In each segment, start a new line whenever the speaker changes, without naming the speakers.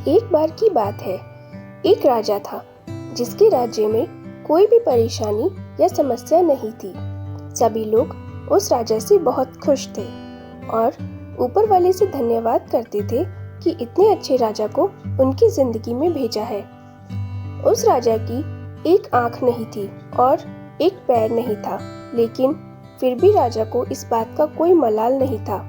एक बार की बात है, एक राजा था जिसके राज्य में कोई भी परेशानी या समस्या नहीं थी। सभी लोग उस राजा से बहुत खुश थे और ऊपर वाले से धन्यवाद करते थे कि इतने अच्छे राजा को उनकी जिंदगी में भेजा है। उस राजा की एक आंख नहीं थी और एक पैर नहीं था, लेकिन फिर भी राजा को इस बात का कोई मलाल नहीं था।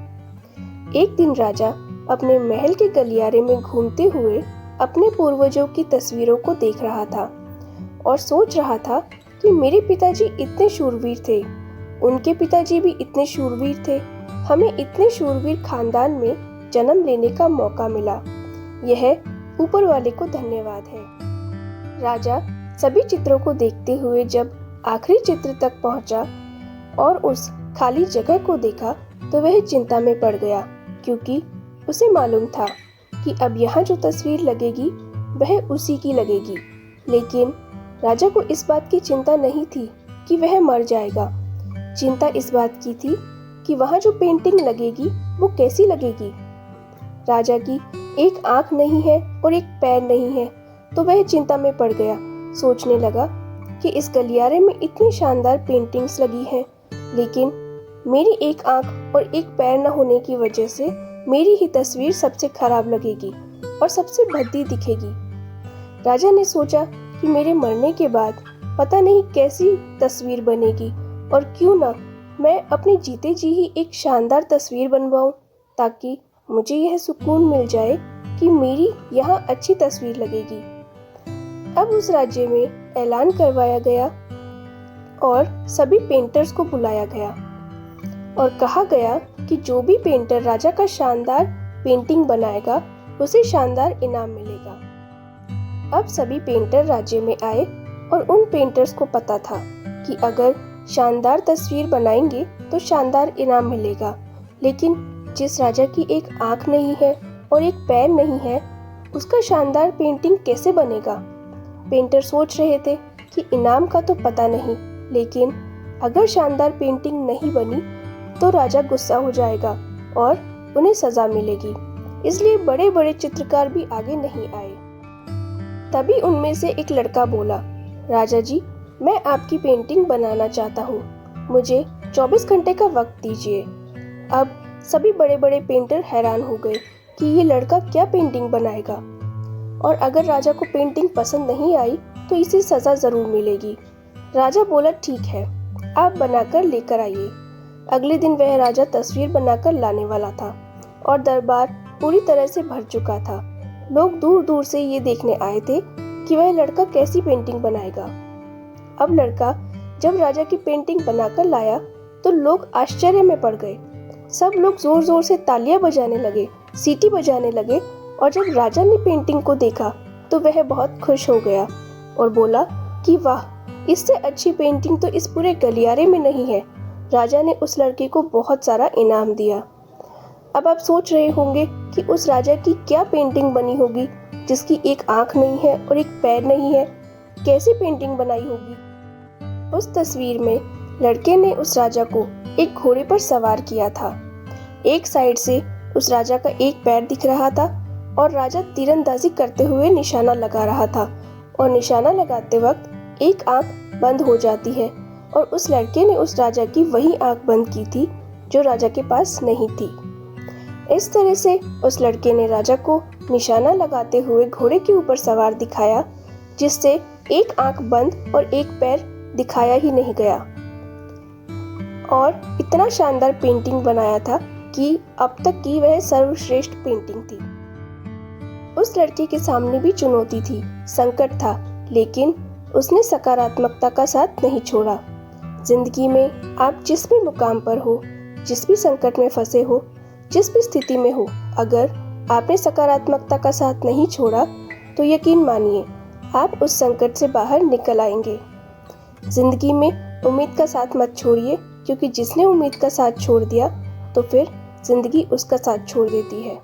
एक दिन राजा अपने महल के गलियारे में घूमते हुए अपने पूर्वजों की तस्वीरों को देख रहा था और सोच रहा था कि मेरे पिताजी इतने शूरवीर थे, उनके पिताजी भी इतने शूरवीर थे, हमें इतने शूरवीर खानदान में जन्म लेने का मौका मिला। यह ऊपर वाले को धन्यवाद है। राजा सभी चित्रों को देखते हुए जब आखिरी चित्र तक पहुंचा और उस खाली जगह को देखा तो वह चिंता में पड़ गया, क्योंकि उसे मालूम था कि अब यहाँ जो तस्वीर लगेगी वह उसी की लगेगी। लेकिन राजा को इस बात की चिंता नहीं थी कि वह मर जाएगा। चिंता इस बात की थी कि वहाँ जो पेंटिंग लगेगी वो कैसी लगेगी। राजा की एक आंख नहीं है और एक पैर नहीं है, तो वह चिंता में पड़ गया। सोचने लगा कि इस गलियारे में इतनी शानदार पेंटिंग्स लगी हैं, लेकिन मेरी एक आंख और एक पैर न होने की वजह से मेरी ही तस्वीर सबसे खराब लगेगी और सबसे भद्दी दिखेगी। राजा ने सोचा कि मेरे मरने के बाद पता नहीं कैसी तस्वीर बनेगी, और क्यों ना मैं अपने जीते जी ही एक शानदार तस्वीर बनवाऊं, ताकि मुझे यह सुकून मिल जाए कि मेरी यहाँ अच्छी तस्वीर लगेगी। अब उस राज्य में ऐलान करवाया गया और सभी पेंटर्स को बुलाया गया और कहा गया कि जो भी पेंटर राजा का शानदार पेंटिंग बनाएगा उसे शानदार इनाम मिलेगा। अब सभी पेंटर राज्य में आए और उन पेंटर्स को पता था कि अगर शानदार तस्वीर बनाएंगे तो शानदार इनाम मिलेगा, लेकिन जिस राजा की एक आंख नहीं है और एक पैर नहीं है उसका शानदार पेंटिंग कैसे बनेगा। पेंटर सोच रहे थे कि इनाम का तो पता नहीं, लेकिन अगर शानदार पेंटिंग नहीं बनी तो राजा गुस्सा हो जाएगा और उन्हें सजा मिलेगी, इसलिए बड़े बड़े चित्रकार भी आगे नहीं आए। तभी उनमें से एक लड़का बोला, राजा जी, मैं आपकी पेंटिंग बनाना चाहता हूँ, मुझे 24 घंटे का वक्त दीजिए। अब सभी बड़े बड़े पेंटर हैरान हो गए कि ये लड़का क्या पेंटिंग बनाएगा, और अगर राजा को पेंटिंग पसंद नहीं आई तो इसे सजा जरूर मिलेगी। राजा बोला, ठीक है, आप बनाकर लेकर आइए। अगले दिन वह राजा तस्वीर बनाकर लाने वाला था और दरबार पूरी तरह से भर चुका था। लोग दूर दूर से ये देखने आए थे कि वह लड़का कैसी पेंटिंग बनाएगा। अब लड़का जब राजा की पेंटिंग बनाकर लाया तो लोग आश्चर्य में पड़ गए। सब लोग जोर जोर से तालियां बजाने लगे, सीटी बजाने लगे, और जब राजा ने पेंटिंग को देखा तो वह बहुत खुश हो गया और बोला कि वाह, इससे अच्छी पेंटिंग तो इस पूरे गलियारे में नहीं है। राजा ने उस लड़के को बहुत सारा इनाम दिया। अब आप सोच रहे होंगे कि उस राजा की क्या पेंटिंग बनी होगी जिसकी एक आंख नहीं है और एक पैर नहीं है, कैसी पेंटिंग बनाई होगी। उस तस्वीर में लड़के ने उस राजा को एक घोड़े पर सवार किया था। एक साइड से उस राजा का एक पैर दिख रहा था और राजा तीरंदाजी करते हुए निशाना लगा रहा था, और निशाना लगाते वक्त एक आंख बंद हो जाती है, और उस लड़के ने उस राजा की वही आंख बंद की थी जो राजा के पास नहीं थी। इस तरह से उस लड़के ने राजा को निशाना लगाते हुए घोड़े के ऊपर सवार दिखाया, जिससे एक आंख बंद और एक पैर दिखाया ही नहीं गया, और इतना शानदार पेंटिंग बनाया था कि अब तक की वह सर्वश्रेष्ठ पेंटिंग थी। उस लड़के के सामने भी चुनौती थी, संकट था, लेकिन उसने सकारात्मकता का साथ नहीं छोड़ा। जिंदगी में आप जिस भी मुकाम पर हो, जिस भी संकट में फंसे हो, जिस भी स्थिति में हो, अगर आपने सकारात्मकता का साथ नहीं छोड़ा तो यकीन मानिए आप उस संकट से बाहर निकल आएंगे। जिंदगी में उम्मीद का साथ मत छोड़िए, क्योंकि जिसने उम्मीद का साथ छोड़ दिया तो फिर जिंदगी उसका साथ छोड़ देती है।